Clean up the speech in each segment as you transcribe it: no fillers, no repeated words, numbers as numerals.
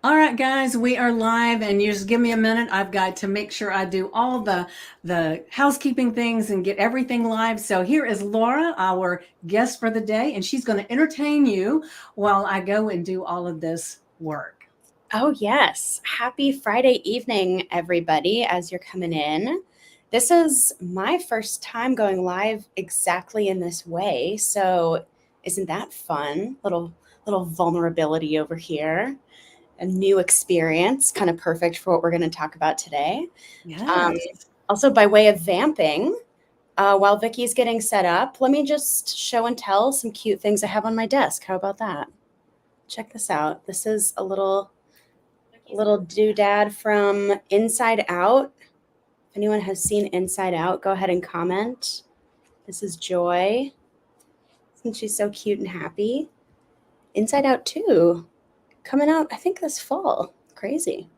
All right, guys, we are live, and you just give me a minute. I've got to make sure I do all the housekeeping things and get everything live. So here is Laura, our guest for the day, and she's going to entertain you while I go and do all of this work. Oh, yes. Happy Friday evening, everybody, as you're coming in. This is my first time going live exactly in this way. So isn't that fun? Little vulnerability over here. A new experience, kind of perfect for what we're going to talk about today. Um, Yes. Also, by way of vamping, while Vicky's getting set up, let me just show and tell some cute things I have on my desk. How about that? Check this out. This is a little doodad from Inside Out. If anyone has seen Inside Out, go ahead and comment. This is Joy. Isn't she so cute and happy? Inside Out 2, coming out, I think, this fall. Crazy.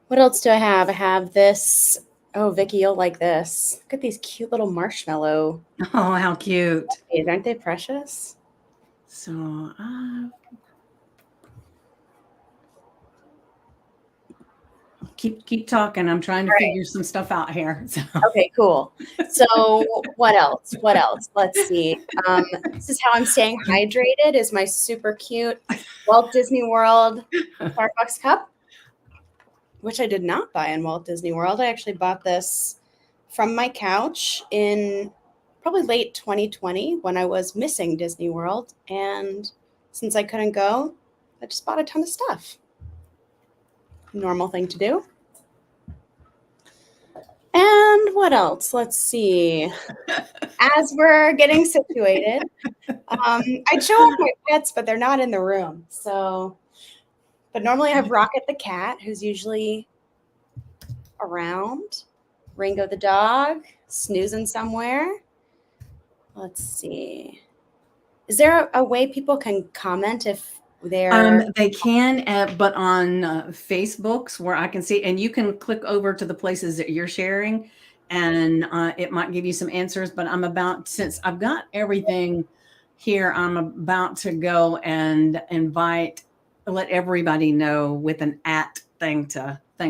What else do I have? I have this. Oh, Vicky, you'll like this. Look at these cute little marshmallow. Oh, how cute. Aren't they precious? So, keep talking. I'm trying to figure some stuff out here. So. Okay, cool. So what else? What else? Let's see. This is how I'm staying hydrated. Is my super cute Walt Disney World Starbucks cup, which I did not buy in Walt Disney World. I actually bought this from my couch in probably late 2020 when I was missing Disney World. And since I couldn't go, I just bought a ton of stuff. Normal thing to do. And what else? Let's see. As we're getting situated, I'd show off my pets, but they're not in the room. So, but normally I have Rocket the cat, who's usually around. Ringo the dog, snoozing somewhere. Let's see. Is there a way people can comment if they're... They can, but on Facebooks where I can see, and you can click over to the places that you're sharing, and it might give you some answers. But since I've got everything here, I'm about to go and let everybody know with an thing.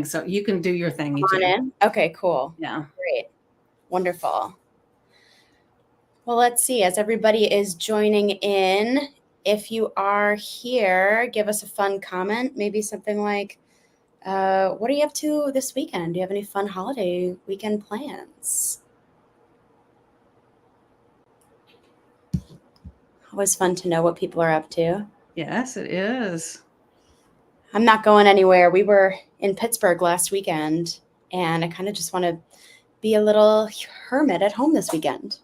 So you can do your thing. On in? Okay, cool. Yeah. Great. Wonderful. Well, let's see. As everybody is joining in, if you are here, give us a fun comment. Maybe something like, what are you up to this weekend? Do you have any fun holiday weekend plans? Always fun to know what people are up to. Yes, it is. I'm not going anywhere. We were in Pittsburgh last weekend, and I kind of just want to be a little hermit at home this weekend.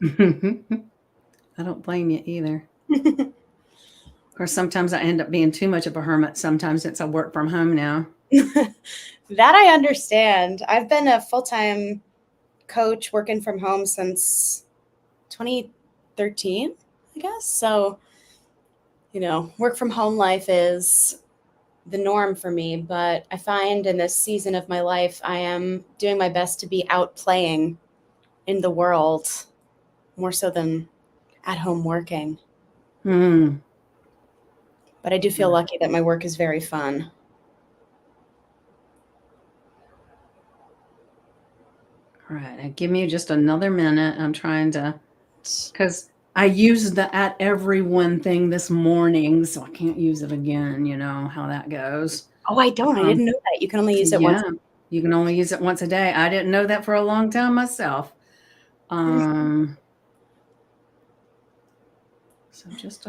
I don't blame you either. Or sometimes I end up being too much of a hermit. Sometimes it's I work from home now. That I understand. I've been a full-time coach working from home since 2013, I guess. So, work from home life is the norm for me. But I find in this season of my life, I am doing my best to be out playing in the world more so than at home working. But I do feel lucky that my work is very fun. All right. Now give me just another minute. I'm trying to, because I used the at everyone thing this morning, so I can't use it again. You know how that goes. Oh, I don't. I didn't know that. You can only use it once. You can only use it once a day. I didn't know that for a long time myself. So just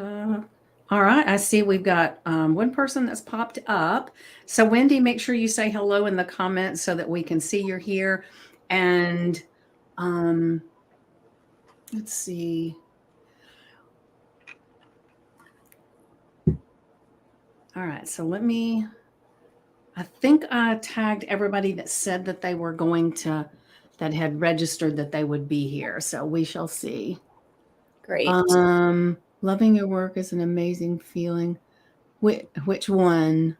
all right. I see we've got one person that's popped up. So Wendy, make sure you say hello in the comments so that we can see you're here. And let's see. All right. So I think I tagged everybody that said that they were that had registered that they would be here. So we shall see. Great. Loving your work is an amazing feeling. Which one?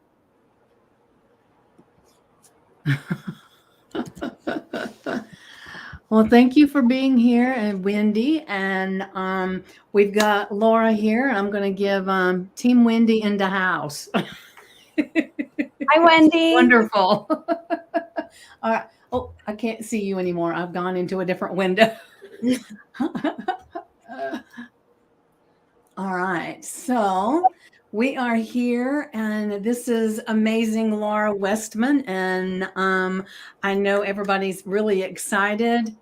Well, thank you for being here, and Wendy. And we've got Laura here. I'm going to give Team Wendy in the house. Hi, Wendy. Wonderful. All right. Oh, I can't see you anymore. I've gone into a different window. All right. So we are here, and this is amazing Laura Westman. And I know everybody's really excited.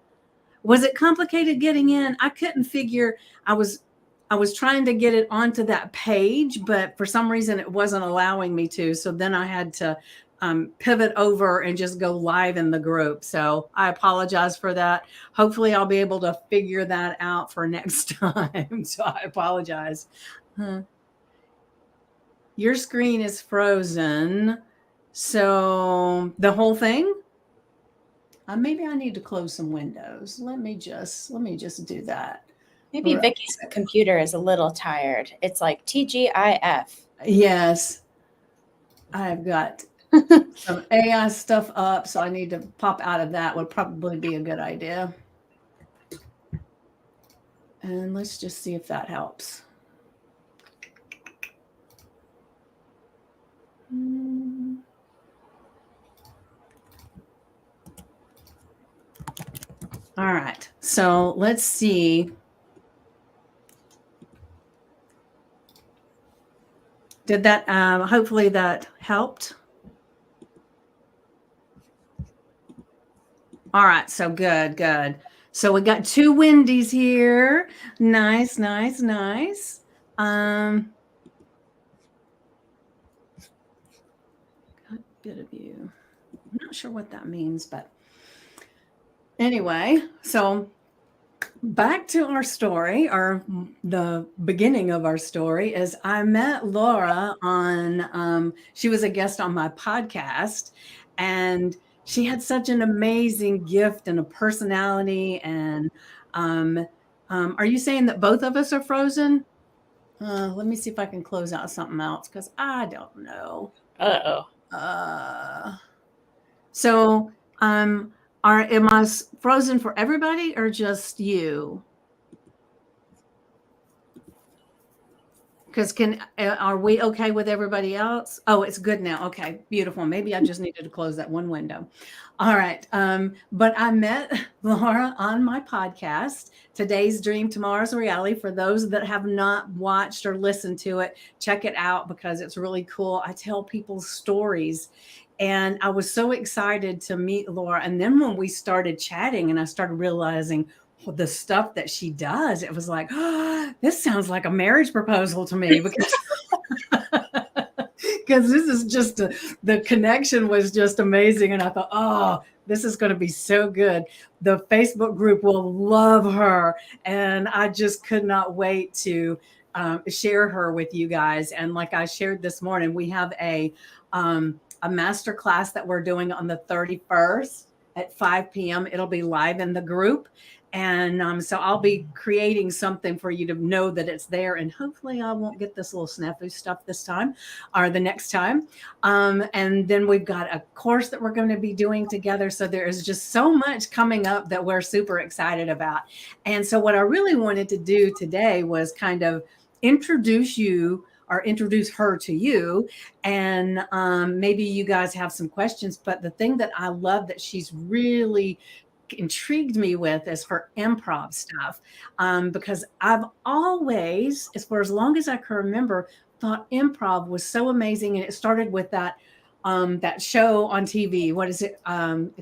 Was it complicated getting in? I couldn't figure. I was trying to get it onto that page, but for some reason it wasn't allowing me to. So then I had to pivot over and just go live in the group. So I apologize for that. Hopefully I'll be able to figure that out for next time. So I apologize. Your screen is frozen. So the whole thing? Maybe I need to close some windows. Let me just do that. Maybe Vicky's computer is a little tired. It's like TGIF. Yes. I've got some AI stuff up, so I need to pop out of that. Would probably be a good idea. And let's just see if that helps. All right, so let's see. Did that, hopefully that helped. All right, so good. So we got 2 Wendy's here. Nice. Got a bit of you. I'm not sure what that means, but anyway, so back to our story, or the beginning of our story is I met Laura on, she was a guest on my podcast, and she had such an amazing gift and a personality. And are you saying that both of us are frozen? Let me see if I can close out something else, because I don't know. So am I frozen for everybody or just you? Because are we okay with everybody else? Oh, it's good now. Okay, beautiful. Maybe I just needed to close that one window. All right. But I met Laura on my podcast, Today's Dream, Tomorrow's Reality. For those that have not watched or listened to it, check it out because it's really cool. I tell people's stories. And I was so excited to meet Laura. And then when we started chatting and I started realizing the stuff that she does, it was like, oh, this sounds like a marriage proposal to me, because this is just the connection was just amazing. And I thought, oh, this is going to be so good. The Facebook group will love her. And I just could not wait to share her with you guys. And like I shared this morning, we have a master class that we're doing on the 31st at 5 p.m. It'll be live in the group. And so I'll be creating something for you to know that it's there. And hopefully I won't get this little snafu stuff this time or the next time. And then we've got a course that we're going to be doing together. So there is just so much coming up that we're super excited about. And so what I really wanted to do today was kind of introduce you or introduce her to you. And maybe you guys have some questions. But the thing that I love that she's really intrigued me with is her improv stuff, because I've always, as long as I can remember, thought improv was so amazing. And it started with that show on TV. What is it?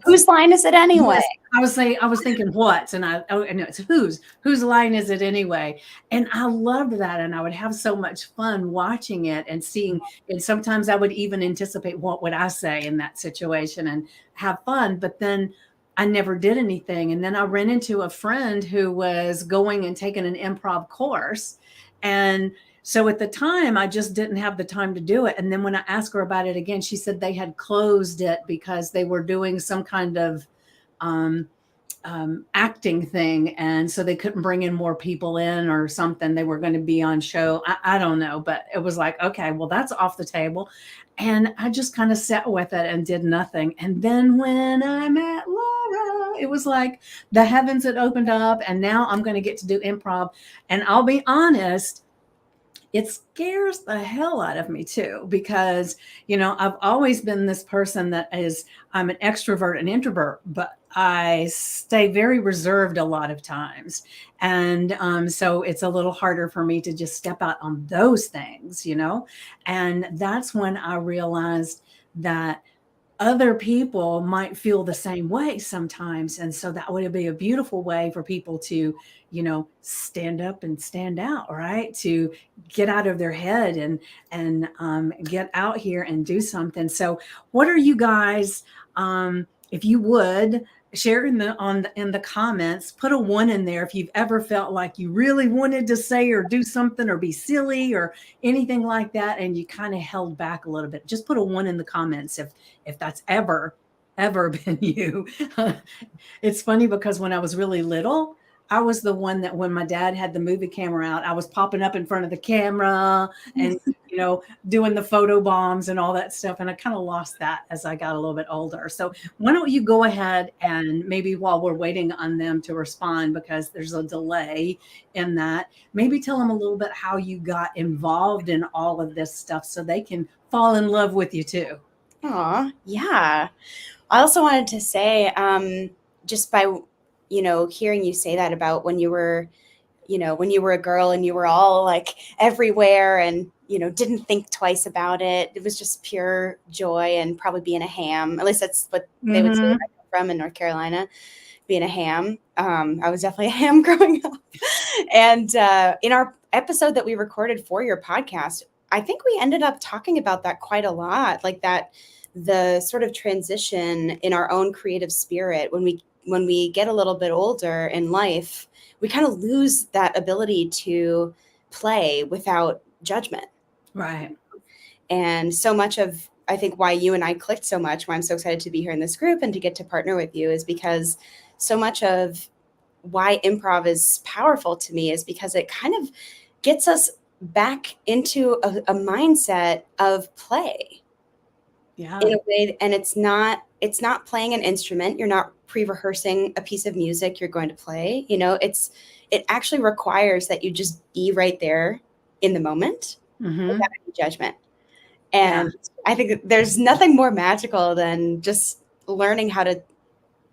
Whose line is it anyway? I was thinking what, and no, it's whose line is it anyway? And I loved that, and I would have so much fun watching it and seeing. And sometimes I would even anticipate what would I say in that situation and have fun. But then I never did anything. And then I ran into a friend who was going and taking an improv course. And so at the time, I just didn't have the time to do it. And then when I asked her about it again, she said they had closed it because they were doing some kind of acting thing. And so they couldn't bring in more people in or something. They were going to be on show. I don't know, but it was like, okay, well, that's off the table. And I just kind of sat with it and did nothing. And then when I met Laura, it was like the heavens had opened up, and now I'm going to get to do improv. And I'll be honest, it scares the hell out of me too, because, I've always been this person I'm an extrovert and introvert, but I stay very reserved a lot of times. And so it's a little harder for me to just step out on those things. And that's when I realized that other people might feel the same way sometimes. And so that would be a beautiful way for people to, stand up and stand out, right? To get out of their head and get out here and do something. So what are you guys, if you would share in the comments, put a 1 in there if you've ever felt like you really wanted to say or do something or be silly or anything like that, and you kind of held back a little bit. Just put a 1 in the comments if that's ever been you. It's funny because when I was really little, I was the one that when my dad had the movie camera out, I was popping up in front of the camera and, doing the photo bombs and all that stuff. And I kind of lost that as I got a little bit older. So why don't you go ahead and maybe while we're waiting on them to respond, because there's a delay in that, maybe tell them a little bit how you got involved in all of this stuff so they can fall in love with you too. Aw, yeah. I also wanted to say, just by, hearing you say that about when you were a girl and you were all like everywhere and, didn't think twice about it. It was just pure joy and probably being a ham. At least that's what they would say where I come from in North Carolina, being a ham. I was definitely a ham growing up. And in our episode that we recorded for your podcast, I think we ended up talking about that quite a lot, like that the sort of transition in our own creative spirit when we get a little bit older in life, we kind of lose that ability to play without judgment. Right. And so much of, I think, why you and I clicked so much, why I'm so excited to be here in this group and to get to partner with you, is because so much of why improv is powerful to me is because it kind of gets us back into a mindset of play. Yeah. In a way, and it's not playing an instrument. You're not pre-rehearsing a piece of music you're going to play. It actually requires that you just be right there in the moment without any judgment. And I think there's nothing more magical than just learning how to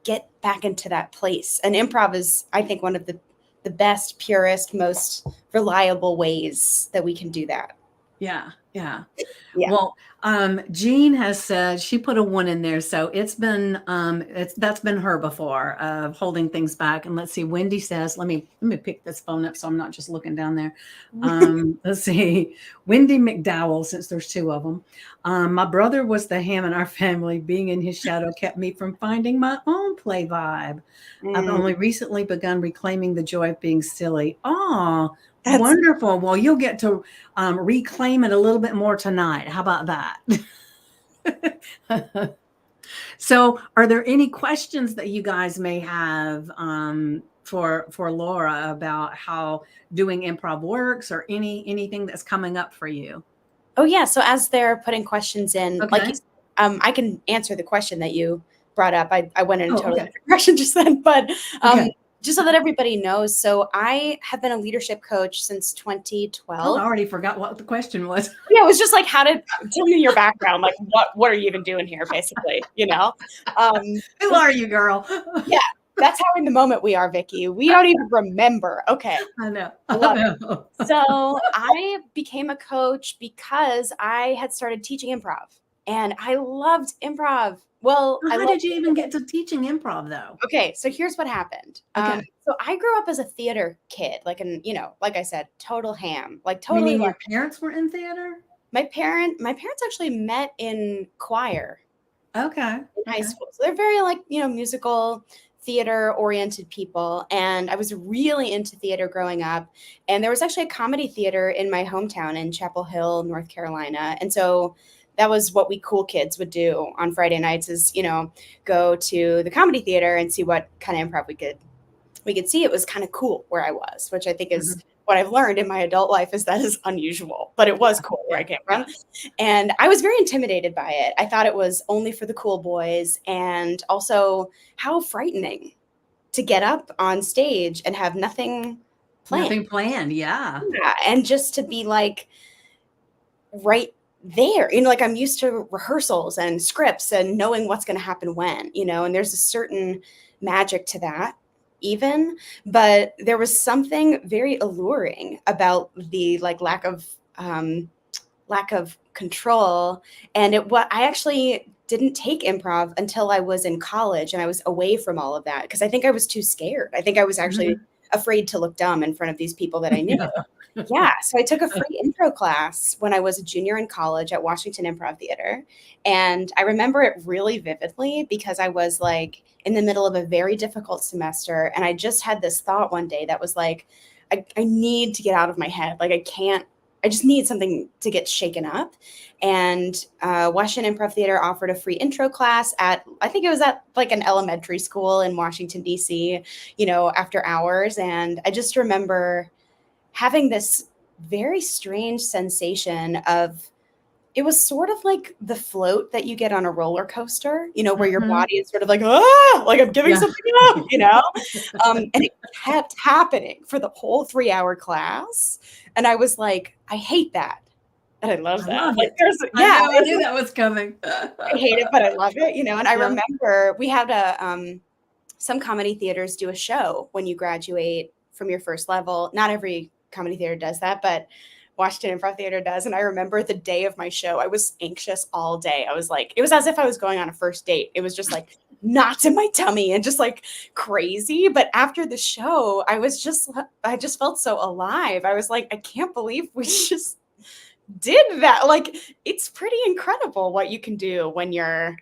get back into that place. And improv is, I think, one of the best, purest, most reliable ways that we can do that. Yeah. Yeah. Well, Jean has said she put a 1 in there, so it's been that's been her before of holding things back. And let's see, Wendy says, let me pick this phone up so I'm not just looking down there. Let's see, Wendy McDowell, since there's 2 of them. My brother was the ham in our family. Being in his shadow kept me from finding my own play vibe. I've only recently begun reclaiming the joy of being silly. Oh, that's wonderful. Well, you'll get to reclaim it a little bit more tonight. How about that? So are there any questions that you guys may have for Laura about how doing improv works, or anything that's coming up for you? Oh, yeah. So as they're putting questions in, Okay. like, I can answer the question that you brought up. I went in a totally different direction just then, but just so that everybody knows. So I have been a leadership coach since 2012. Oh, I already forgot what the question was. Yeah, it was just like, tell me your background. Like, what are you even doing here, basically, Who are you, girl? Yeah, that's how in the moment we are, Vicki. We don't even remember. Okay. I know. So I became a coach because I had started teaching improv and I loved improv. Well, how did you even get to teaching improv though? Okay, so here's what happened. So I grew up as a theater kid, like like I said, total ham, like totally. Meaning your parents were in theater? My parents actually met in choir. Okay. In high school. So they're very musical, theater oriented people. And I was really into theater growing up. And there was actually a comedy theater in my hometown in Chapel Hill, North Carolina. And so that was what we cool kids would do on Friday nights is, go to the comedy theater and see what kind of improv we could see. It was kind of cool where I was, which I think is what I've learned in my adult life is that is unusual, but it was cool where I came from. And I was very intimidated by it. I thought it was only for the cool boys, and also how frightening to get up on stage and have nothing planned. Nothing planned. Yeah. Yeah, and just to be like right there, like I'm used to rehearsals and scripts and knowing what's going to happen when, and there's a certain magic to that even, but there was something very alluring about the like lack of control. And what I actually didn't take improv until I was in college and I was away from all of that because I think I was too scared. I think I was actually afraid to look dumb in front of these people that I knew. Yeah. So I took a free intro class when I was a junior in college at Washington Improv Theater. And I remember it really vividly because I was like in the middle of a very difficult semester. And I just had this thought one day that was like, I need to get out of my head. Like, I just need something to get shaken up. And Washington Improv Theater offered a free intro class I think it was at like an elementary school in Washington, D.C., after hours. And I just remember having this very strange sensation of, it was sort of like the float that you get on a roller coaster, where your body is sort of like, like I'm giving something up, and it kept happening for the whole 3-hour class. And I was like, I hate that. And I love that. Love like, it. I knew that was coming. I hate it, but I love it, and I remember we had some comedy theaters do a show when you graduate from your first level. Not every comedy theater does that, but Washington Improv Theater does. And I remember the day of my show, I was anxious all day. I was like, it was as if I was going on a first date. It was just like knots in my tummy and just like crazy. But after the show, I just felt so alive. I was like, I can't believe we just did that. Like, it's pretty incredible what you can do when you're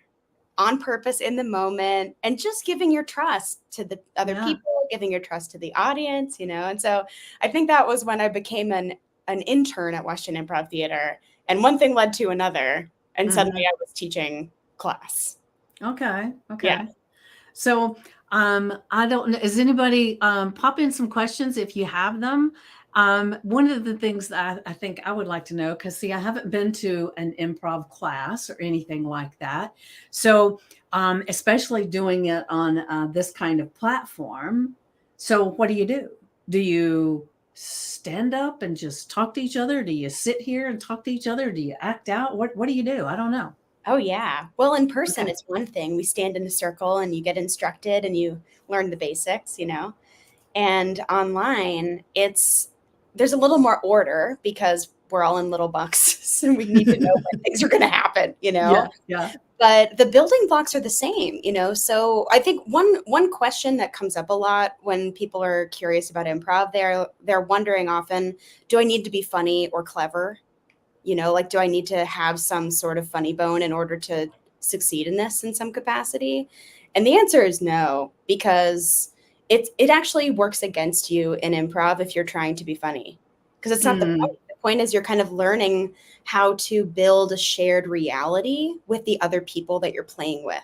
on purpose in the moment and just giving your trust to the other people, giving your trust to the audience, And so I think that was when I became an intern at Washington Improv Theater, and one thing led to another. And suddenly I was teaching class. Okay. Yeah. So I don't know. Is anybody pop in some questions if you have them? One of the things that I think I would like to know, because see, I haven't been to an improv class or anything like that. So especially doing it on this kind of platform. So what do you do? Do you stand up and just talk to each other? Do you sit here and talk to each other? Do you act out? What do you do? I don't know. Oh, yeah. Well, in person, it's one thing. We stand in a circle and you get instructed and you learn the basics, And online, there's a little more order because we're all in little boxes and we need to know when things are going to happen, Yeah. But the building blocks are the same, So I think one question that comes up a lot when people are curious about improv, they're wondering often, do I need to be funny or clever? Like, do I need to have some sort of funny bone in order to succeed in this in some capacity? And the answer is no, because it actually works against you in improv if you're trying to be funny, because it's not the point. The point is you're kind of learning how to build a shared reality with the other people that you're playing with.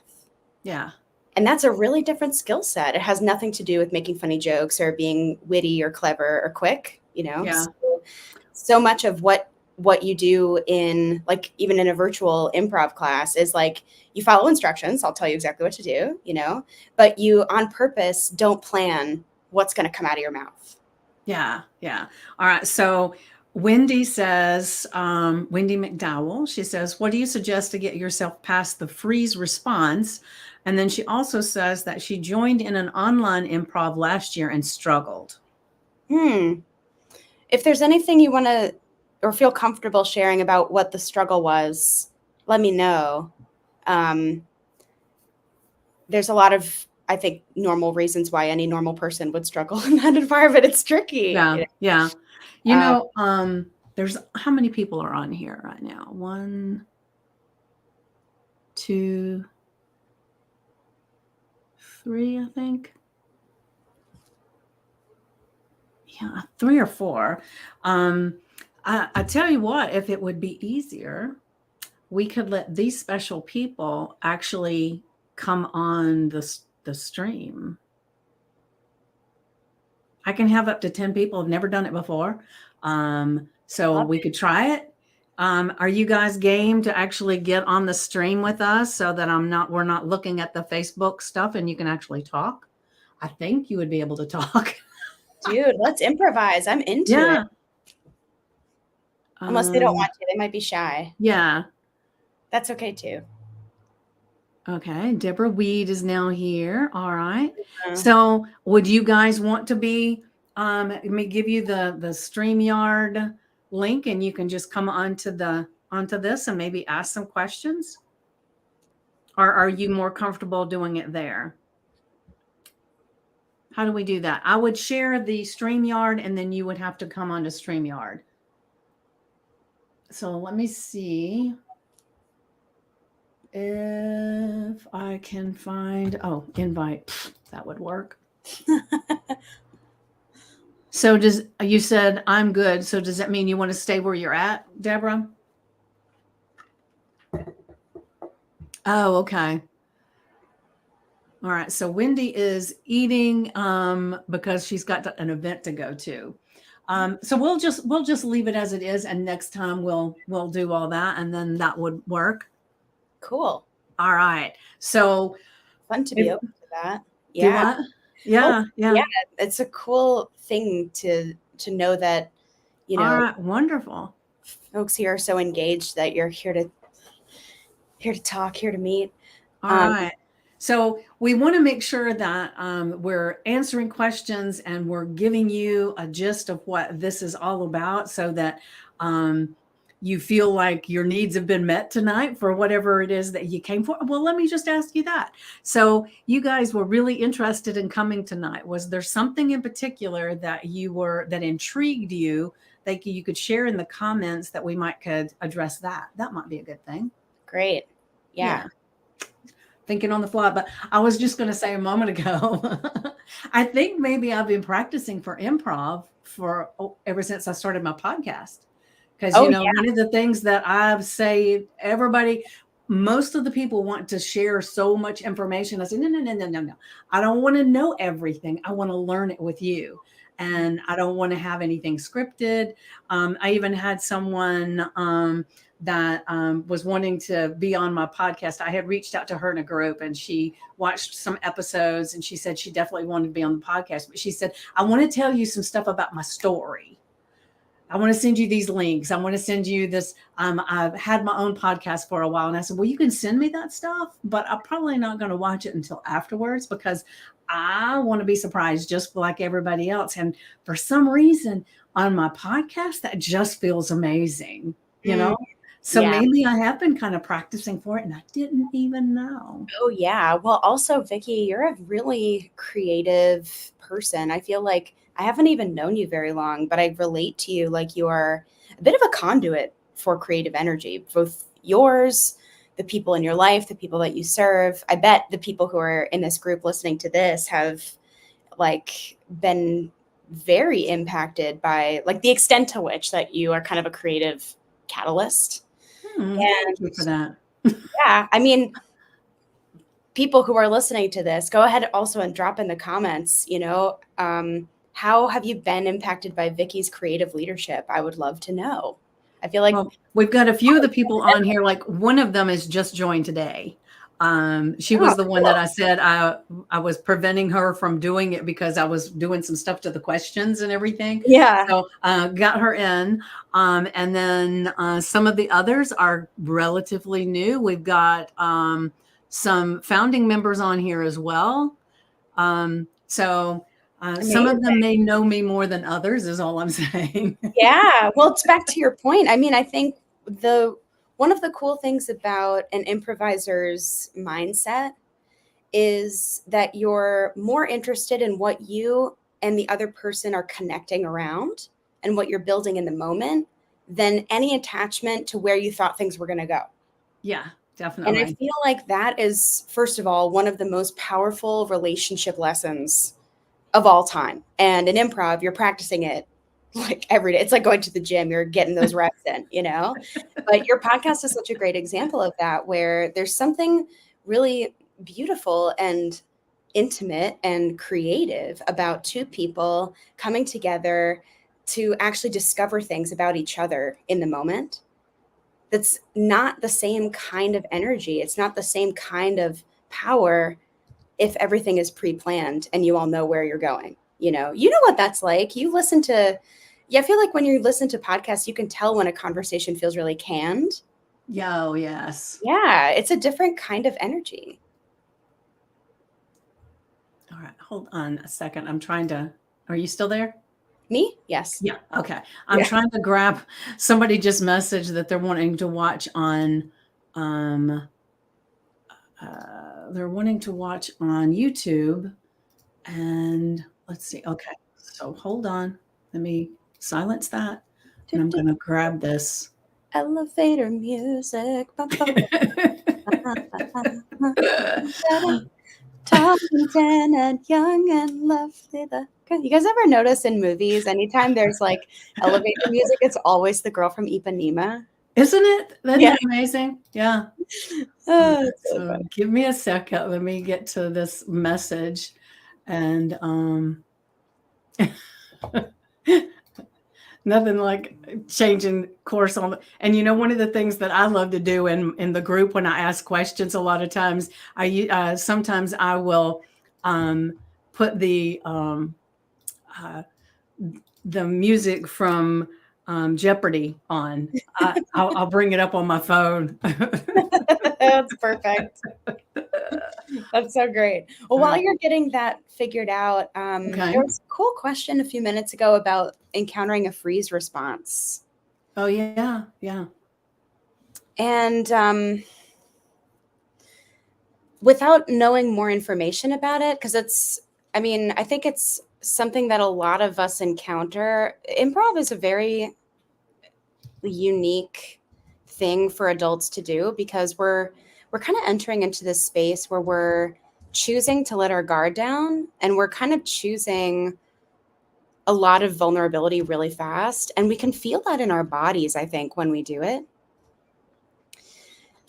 Yeah. And that's a really different skill set. It has nothing to do with making funny jokes or being witty or clever or quick, Yeah. So much of what you do in, like, even in a virtual improv class is like, you follow instructions. I'll tell you exactly what to do, but you on purpose don't plan what's going to come out of your mouth. Yeah. All right. So Wendy says, Wendy McDowell, she says, what do you suggest to get yourself past the freeze response? And then she also says that she joined in an online improv last year and struggled. If there's anything you want to or feel comfortable sharing about what the struggle was, let me know. There's a lot of, I think, normal reasons why any normal person would struggle in that environment. It's tricky. Yeah. There's, how many people are on here right now? 1, 2, 3, I think. Yeah, 3 or 4. I tell you what, if it would be easier, we could let these special people actually come on the stream. I can have up to 10 people. I've never done it before. So we could try it. Are you guys game to actually get on the stream with us so that we're not looking at the Facebook stuff and you can actually talk? I think you would be able to talk. Dude, let's improvise. I'm into it. Yeah. Unless they don't want to. They might be shy. Yeah. That's okay too. Okay. Deborah Weed is now here. All right. Uh, So would you guys want to be, let me give you the StreamYard link and you can just come onto this and maybe ask some questions? Or are you more comfortable doing it there? How do we do that? I would share the StreamYard and then you would have to come onto StreamYard. So let me see if I can find, invite. That would work. So you said I'm good. So does that mean you want to stay where you're at, Deborah? Oh, okay. All right. So Wendy is eating because she's got an event to go to. So we'll just leave it as it is, and next time we'll do all that, and then that would work. Cool. All right. So fun to be open to that. Do what? Yeah, yeah. It's a cool thing to know that, all right, wonderful. Folks here are so engaged that you're here to talk, here to meet. All right. So we want to make sure that we're answering questions and we're giving you a gist of what this is all about so that you feel like your needs have been met tonight for whatever it is that you came for. Well, let me just ask you that. So you guys were really interested in coming tonight. Was there something in particular that that intrigued you that you could share in the comments that we could address that? That might be a good thing. Great. Yeah. Thinking on the fly, but I was just going to say a moment ago, I think maybe I've been practicing for improv ever since I started my podcast. Because, one of the things that I've said, most of the people want to share so much information. I say, no. I don't want to know everything. I want to learn it with you. And I don't want to have anything scripted. I even had someone that was wanting to be on my podcast. I had reached out to her in a group and she watched some episodes and she said she definitely wanted to be on the podcast. But she said, I want to tell you some stuff about my story. I want to send you these links. I want to send you this. I've had my own podcast for a while. And I said, well, you can send me that stuff, but I'm probably not going to watch it until afterwards because I want to be surprised just like everybody else. And for some reason on my podcast, that just feels amazing, So maybe I have been kind of practicing for it and I didn't even know. Oh, yeah. Well, also, Vicki, you're a really creative person. I feel like I haven't even known you very long, but I relate to you like you are a bit of a conduit for creative energy, both yours, the people in your life, the people that you serve. I bet the people who are in this group listening to this have been very impacted by the extent to which that you are kind of a creative catalyst. Thank you for that. Yeah. I mean, people who are listening to this, go ahead also and drop in the comments, how have you been impacted by Vicki's creative leadership? I would love to know. I feel like we've got a few of the people on here. Like one of them is just joined today. She was the one that I said I was preventing her from doing it because I was doing some stuff to the questions and everything. Yeah. So got her in. And then some of the others are relatively new. We've got some founding members on here as well. Some of them may know me more than others is all I'm saying. Yeah. Well, it's back to your point. I mean, I think one of the cool things about an improviser's mindset is that you're more interested in what you and the other person are connecting around and what you're building in the moment than any attachment to where you thought things were going to go. Yeah, definitely. And I feel like that is, first of all, one of the most powerful relationship lessons of all time. And in improv, you're practicing it every day. It's like going to the gym, you're getting those reps in, But your podcast is such a great example of that, where there's something really beautiful and intimate and creative about two people coming together to actually discover things about each other in the moment. That's not the same kind of energy. It's not the same kind of power if everything is pre-planned and you all know where you're going. You know what that's like. You listen to, yeah, I feel like when you listen to podcasts, you can tell when a conversation feels really canned. Yeah, oh, yes. Yeah, it's a different kind of energy. All right, hold on a second. I'm trying to, are you still there? Me? Yes. Yeah, okay. I'm Yeah. trying to grab, somebody just messaged that they're wanting to watch on, um, they're wanting to watch on YouTube. And let's see. Okay, so hold on. Let me silence that. And I'm going to grab this. Elevator music. Tall and tan and young and lovely. You guys ever notice in movies, anytime there's like elevator music, it's always the girl from Ipanema? Isn't it? Isn't Yeah. that amazing? Yeah. All Oh, right, it's so so funny. give me a second. Let me get to this message. And nothing like changing course on. And you know, one of the things that I love to do in the group when I ask questions, a lot of times sometimes I will put the music from Jeopardy on. I'll bring it up on my phone. That's perfect. That's so great. Well, while you're getting that figured out, Okay. there was a cool question a few minutes ago about encountering a freeze response. Oh yeah, yeah. And without knowing more information about it, because I think it's something that a lot of us encounter. Improv is a very unique thing for adults to do because we're kind of entering into this space where we're choosing to let our guard down, and we're kind of choosing a lot of vulnerability really fast, and we can feel that in our bodies, I think, when we do it.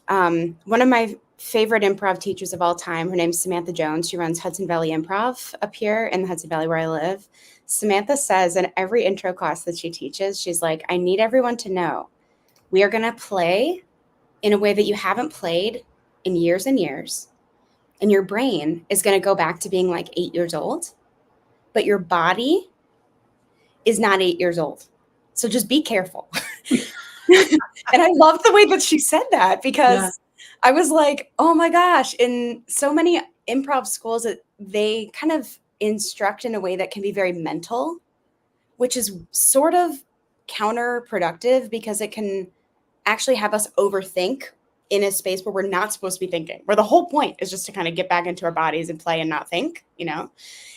One of my favorite improv teachers of all time, her name's Samantha Jones. She runs Hudson Valley Improv up here in the Hudson Valley where I live. Samantha says in every intro class that she teaches, she's like, I need everyone to know we are going to play in a way that you haven't played in years and years. And your brain is going to go back to being like 8 years old, but your body is not 8 years old. So just be careful. And I love the way that she said that, because I was like, oh my gosh, in so many improv schools, they kind of instruct in a way that can be very mental, which is sort of counterproductive because it can actually have us overthink in a space where we're not supposed to be thinking, where the whole point is just to kind of get back into our bodies and play and not think, you know?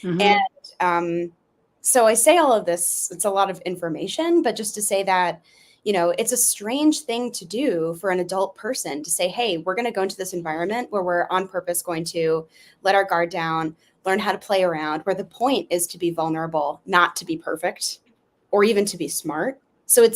Mm-hmm. And so I say all of this, it's a lot of information, but just to say that, you know, it's a strange thing to do for an adult person to say, hey, we're going to go into this environment where we're on purpose going to let our guard down, learn how to play around, where the point is to be vulnerable, not to be perfect or even to be smart. So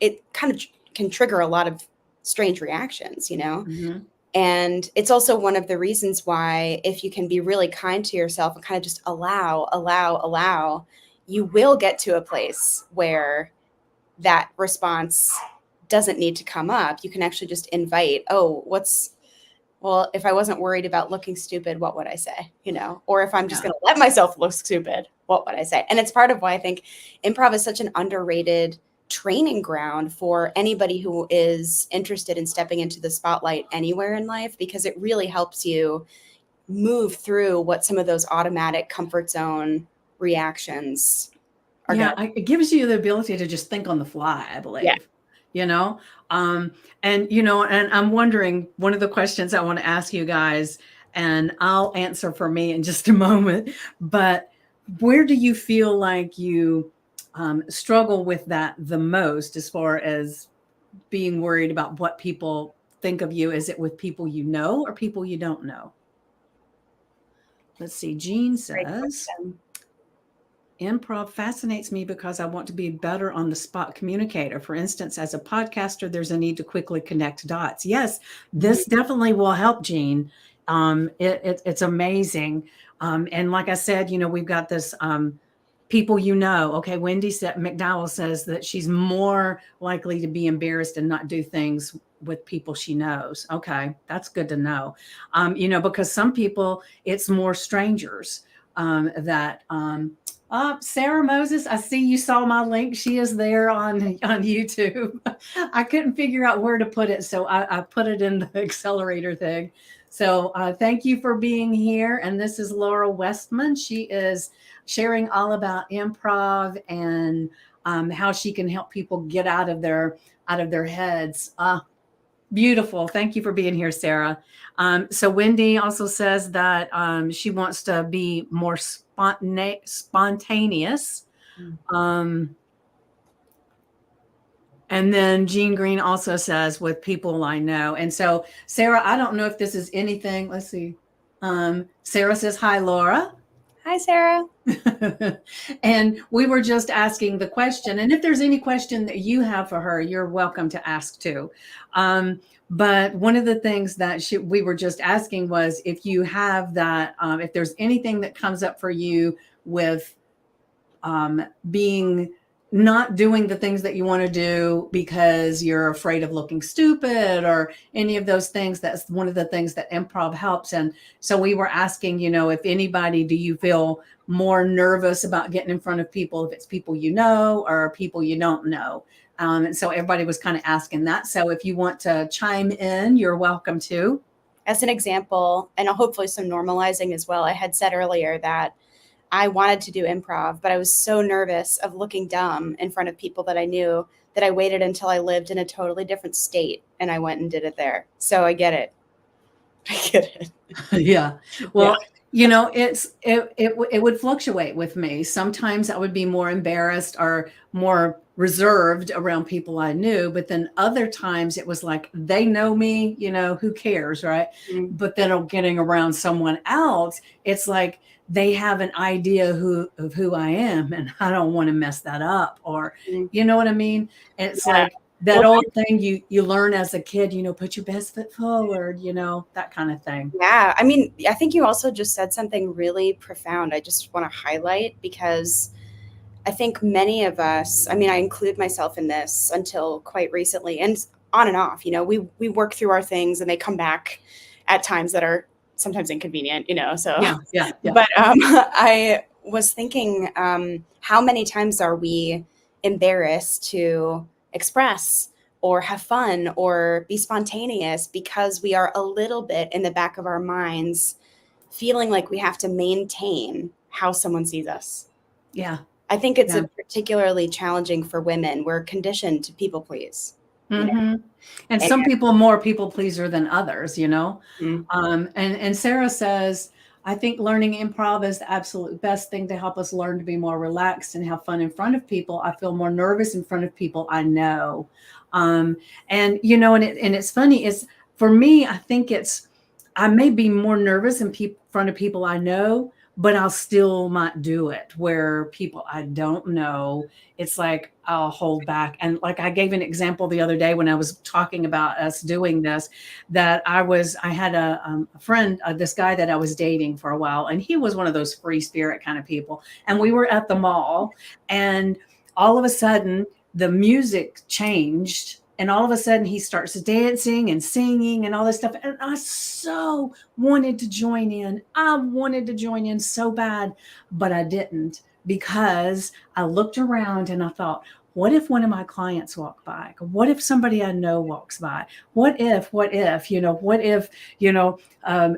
it kind of can trigger a lot of strange reactions, you know? Mm-hmm. And it's also one of the reasons why, if you can be really kind to yourself and kind of just allow, you will get to a place where that response doesn't need to come up. You can actually just invite, well, if I wasn't worried about looking stupid, what would I say? You know, or if I'm just going to let myself look stupid, what would I say? And it's part of why I think improv is such an underrated training ground for anybody who is interested in stepping into the spotlight anywhere in life, because it really helps you move through what some of those automatic comfort zone reactions are. Yeah, it gives you the ability to just think on the fly, I believe. Yeah. You know, and you know, and I'm wondering, one of the questions I want to ask you guys, and I'll answer for me in just a moment, but where do you feel like you struggle with that the most, as far as being worried about what people think of you? Is it with people you know or people you don't know? Let's see. Jean says, improv fascinates me because I want to be better on the spot communicator. For instance, as a podcaster, there's a need to quickly connect dots. Yes, this definitely will help, Jean. It's amazing. And like I said, you know, we've got this people, you know. Okay, Wendy McDowell says that she's more likely to be embarrassed and not do things with people she knows. Okay, that's good to know. You know, because some people, it's more strangers that Sarah Moses, I see you saw my link. She is there on YouTube. I couldn't figure out where to put it, so I put it in the accelerator thing. So thank you for being here. And this is Laura Westman. She is sharing all about improv and how she can help people get out of their heads. Beautiful. Thank you for being here, Sarah. So Wendy also says that she wants to be more spontaneous. And then Jean Green also says with people I know. And so, Sarah, I don't know if this is anything. Let's see. Sarah says, hi, Laura. Hi, Sarah. And we were just asking the question. And if there's any question that you have for her, you're welcome to ask too. But one of the things that we were just asking was if you have that, if there's anything that comes up for you with being not doing the things that you want to do because you're afraid of looking stupid or any of those things. That's one of the things that improv helps. And so we were asking, if anybody, do you feel more nervous about getting in front of people, if it's people you know or people you don't know? And so everybody was kind of asking that. So if you want to chime in, you're welcome to. As an example, and hopefully some normalizing as well, I had said earlier that I wanted to do improv, but I was so nervous of looking dumb in front of people that I knew that I waited until I lived in a totally different state and I went and did it there. So I get it. I get it. Yeah. Well, it would fluctuate with me. Sometimes I would be more embarrassed or more reserved around people I knew, but then other times it was like, they know me, who cares, right? Mm-hmm. But then getting around someone else, it's like, they have an idea of who I am and I don't want to mess that up, or, you know what I mean? It's like that old thing you learn as a kid, put your best foot forward, that kind of thing. Yeah. I mean, I think you also just said something really profound. I just want to highlight because I think many of us, I include myself in this until quite recently and on and off, we work through our things and they come back at times that are sometimes inconvenient, so yeah. But I was thinking, how many times are we embarrassed to express or have fun or be spontaneous because we are a little bit in the back of our minds feeling like we have to maintain how someone sees us. Yeah. I think it's particularly challenging for women. We're conditioned to people please. Mm-hmm. And some people more people pleaser than others, Mm-hmm. And Sarah says, I think learning improv is the absolute best thing to help us learn to be more relaxed and have fun in front of people. I feel more nervous in front of people I know. And it's funny, is for me, I think I may be more nervous in front of people I know, but I'll still might do it. Where people I don't know, it's like I'll hold back. And like I gave an example the other day when I was talking about us doing this, that I had a friend, this guy that I was dating for a while, and he was one of those free spirit kind of people. And we were at the mall, and all of a sudden the music changed. And all of a sudden he starts dancing and singing and all this stuff. And I so wanted to join in. I wanted to join in so bad, but I didn't, because I looked around and I thought, what if one of my clients walk by? What if somebody I know walks by? What if,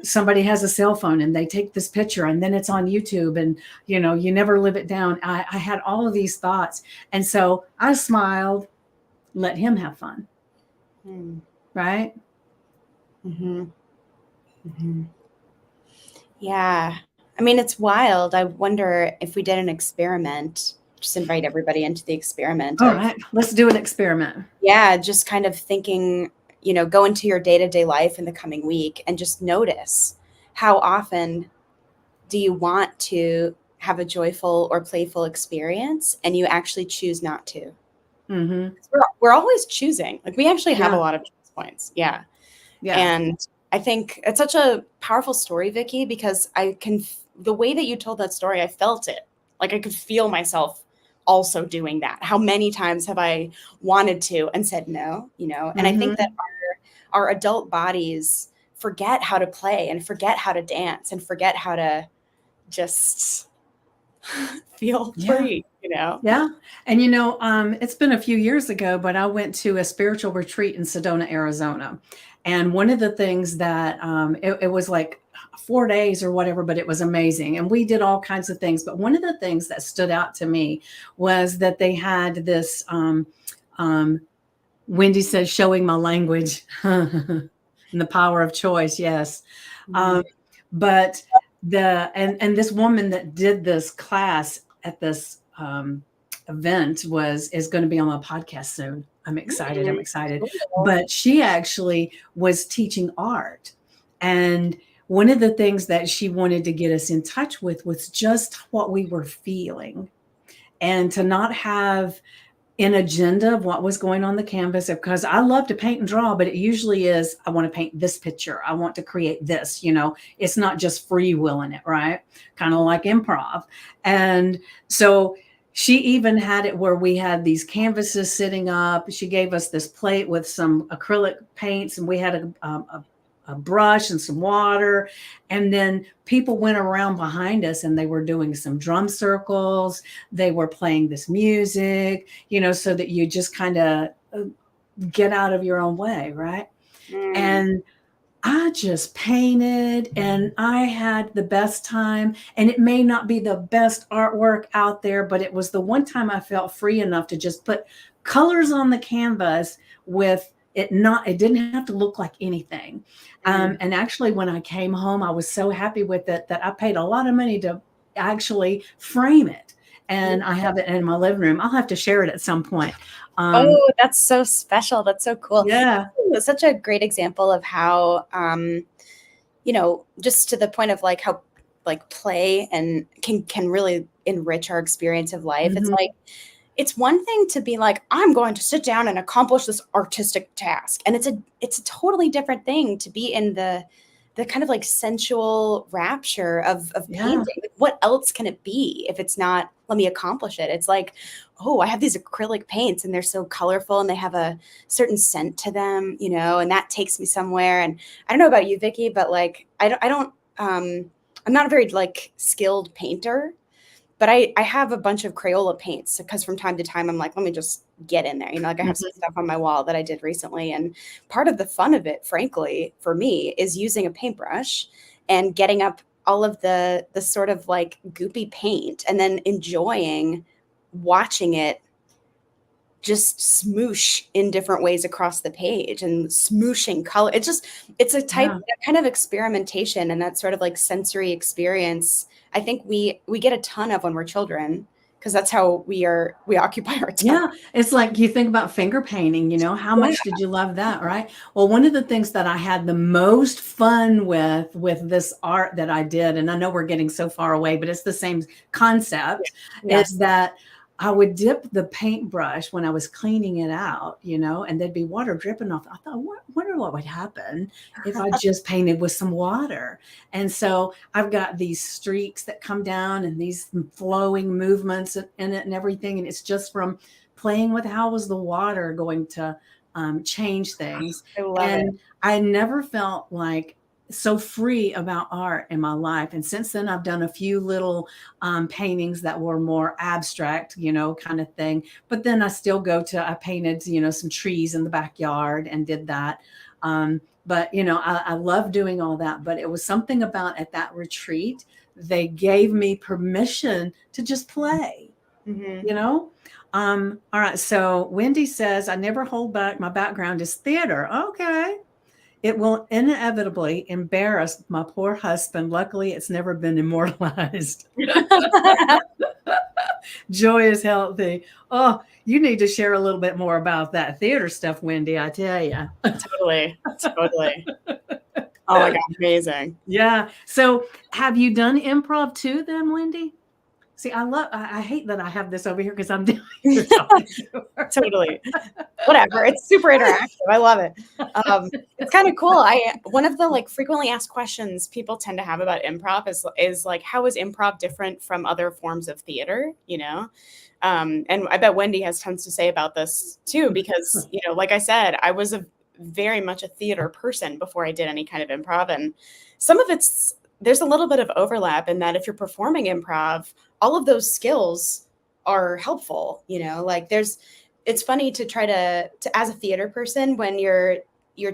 somebody has a cell phone and they take this picture and then it's on YouTube and, you never live it down. I had all of these thoughts. And so I smiled, let him have fun. Right? Mm-hmm. Mm-hmm. Yeah. It's wild. I wonder if we did an experiment, just invite everybody into the experiment. All right, let's do an experiment. Yeah. Just kind of thinking, go into your day-to-day life in the coming week and just notice how often do you want to have a joyful or playful experience and you actually choose not to. Mm-hmm. We're always choosing. Like we actually have a lot of choice points. Yeah. And I think it's such a powerful story, Vicki, because the way that you told that story, I felt it. Like I could feel myself also doing that. How many times have I wanted to and said no, and I think that our adult bodies forget how to play and forget how to dance and forget how to just feel Yeah. free, you know? Yeah. And it's been a few years ago, but I went to a spiritual retreat in Sedona, Arizona. And one of the things that it was like 4 days or whatever, but it was amazing. And we did all kinds of things. But one of the things that stood out to me was that they had this um, Wendy says, showing my language and the power of choice. Yes. Mhm. Um, but and this woman that did this class at this event is going to be on my podcast soon. I'm excited. I'm excited. Cool. But she actually was teaching art. And one of the things that she wanted to get us in touch with was just what we were feeling, and to not have an agenda of what was going on the canvas, because I love to paint and draw, but it usually is, I want to paint this picture. I want to create this, it's not just free willing it, right? Kind of like improv. And so she even had it where we had these canvases sitting up. She gave us this plate with some acrylic paints, and we had a brush and some water. And then people went around behind us and they were doing some drum circles. They were playing this music, so that you just kind of get out of your own way, right? And I just painted and I had the best time. And it may not be the best artwork out there, but it was the one time I felt free enough to just put colors on the canvas with it didn't have to look like anything. And actually, when I came home, I was so happy with it that I paid a lot of money to actually frame it. And I have it in my living room. I'll have to share it at some point. Oh, that's so special. That's so cool. Yeah. It's such a great example of how, just to the point of like how like play and can really enrich our experience of life. It's like, it's one thing to be like, I'm going to sit down and accomplish this artistic task. And it's a totally different thing to be in the kind of like sensual rapture of painting. Like, what else can it be if it's not, let me accomplish it? It's like, oh, I have these acrylic paints and they're so colorful and they have a certain scent to them, and that takes me somewhere. And I don't know about you, Vicky, but like, I'm not a very like skilled painter, but I have a bunch of Crayola paints because from time to time I'm like, let me just get in there. Like I have some stuff on my wall that I did recently. And part of the fun of it, frankly, for me is using a paintbrush and getting up all of the sort of like goopy paint and then enjoying watching it just smoosh in different ways across the page and smooshing color. It's a that kind of experimentation and that sort of like sensory experience. I think we get a ton of when we're children because that's how we occupy our time. Yeah. It's like you think about finger painting, how much did you love that, right? Well, one of the things that I had the most fun with this art that I did, and I know we're getting so far away, but it's the same concept, is that I would dip the paintbrush when I was cleaning it out, and there'd be water dripping off. I thought, wonder what would happen if I just painted with some water. And so I've got these streaks that come down and these flowing movements in it and everything. And it's just from playing with how was the water going to change things. I love it. I never felt like so free about art in my life. And since then, I've done a few little paintings that were more abstract, kind of thing. But then I painted, some trees in the backyard and did that. But, I love doing all that. But it was something about at that retreat, they gave me permission to just play, All right. So Wendy says, I never hold back. My background is theater. Okay. It will inevitably embarrass my poor husband. Luckily, it's never been immortalized. Joy is healthy. Oh, you need to share a little bit more about that theater stuff, Wendy, I tell you. Totally. Oh my God, amazing. Yeah. So have you done improv too then, Wendy? See, I hate that I have this over here because I'm doing Totally. Whatever. It's super interactive. I love it. It's kind of cool. One of the like frequently asked questions people tend to have about improv is like, how is improv different from other forms of theater? And I bet Wendy has tons to say about this too, because, like I said, I was very much a theater person before I did any kind of improv. And some of it's there's a little bit of overlap in that if you're performing improv, all of those skills are helpful, like it's funny to try to as a theater person, when you're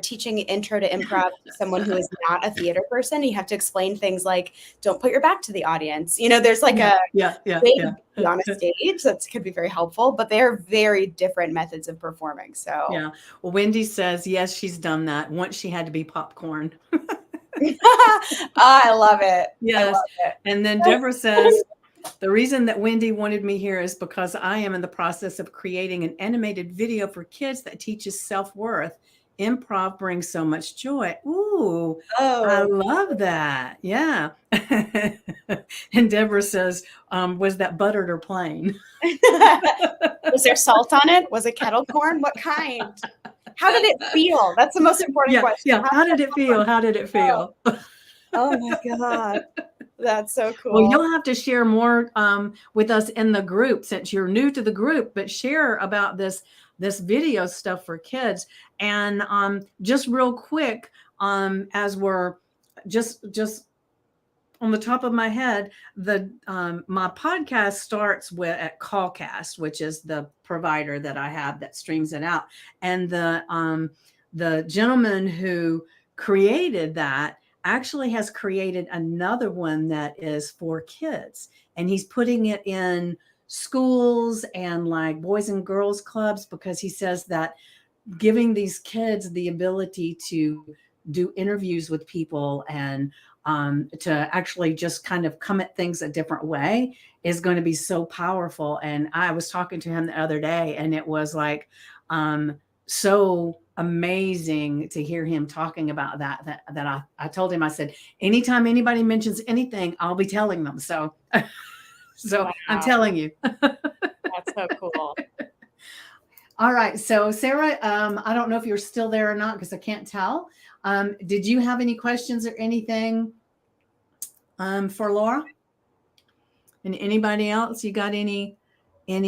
teaching intro to improv to someone who is not a theater person, you have to explain things like, don't put your back to the audience. There's like yeah, way yeah. to be on a stage that could be very helpful, but they're very different methods of performing. So yeah. Well, Wendy says, yes, she's done that. Once she had to be popcorn. I love it. Yes. I love it. And then Deborah says, the reason that Wendy wanted me here is because I am in the process of creating an animated video for kids that teaches self-worth. Improv brings so much joy. Ooh, I Oh, love that. Yeah. And Deborah says, was that buttered or plain? was there salt on it? Was it kettle corn? What kind? How did it feel? That's the most important question. Yeah. How did it feel? How did it feel? Oh my God. That's so cool. Well, you'll have to share more with us in the group, since you're new to the group, but share about this video stuff for kids. And just real quick, as we're just on the top of my head, my podcast starts with at Callcast, which is the provider that I have that streams it out. And the gentleman who created that actually has created another one that is for kids, and he's putting it in schools and like boys and girls clubs, because he says that giving these kids the ability to do interviews with people and to actually just kind of come at things a different way is going to be so powerful. And I was talking to him the other day, and it was like so amazing to hear him talking about that I told him, I said, anytime anybody mentions anything, I'll be telling them. So Wow. I'm telling you. That's so cool. All right. So Sarah, I don't know if you're still there or not, because I can't tell. Did you have any questions or anything for Laura? And anybody else? You got any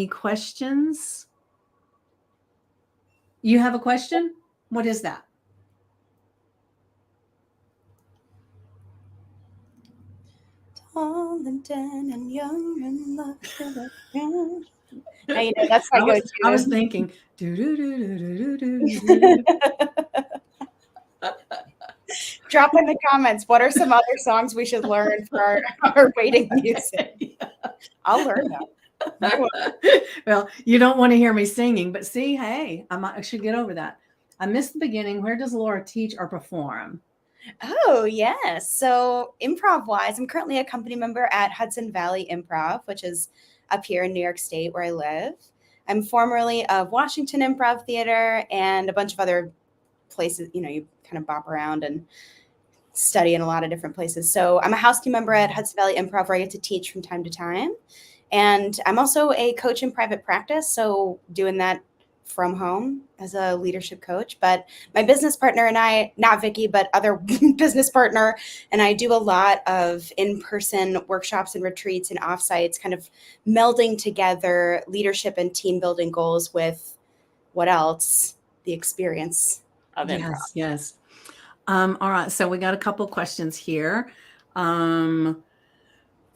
questions? You have a question? What is that? Tall and tan and young and lucky. Hey, that's my go-to. I was thinking. Drop in the comments, what are some other songs we should learn for our waiting music? I'll learn them. Well, you don't want to hear me singing, but see, hey, I should get over that. I missed the beginning. Where does Laura teach or perform? Oh, yes. So improv-wise, I'm currently a company member at Hudson Valley Improv, which is up here in New York State where I live. I'm formerly of Washington Improv Theater and a bunch of other places. You kind of bop around and study in a lot of different places. So I'm a house team member at Hudson Valley Improv, where I get to teach from time to time. And I'm also a coach in private practice, so doing that from home as a leadership coach. But my business partner and I, not Vicky, but other business partner, and I do a lot of in-person workshops and retreats and offsites, kind of melding together leadership and team building goals with what else? The experience of improv. Yes. All right. So we got a couple questions here.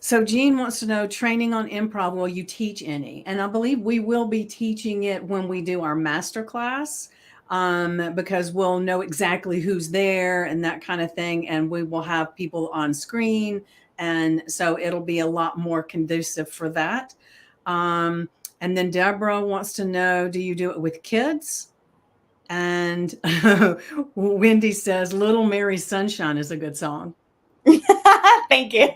So Jean wants to know, training on improv, will you teach any? And I believe we will be teaching it when we do our master class, because we'll know exactly who's there and that kind of thing. And we will have people on screen. And so it'll be a lot more conducive for that. And then Deborah wants to know, do you do it with kids? And Wendy says, Little Mary Sunshine is a good song. Thank you.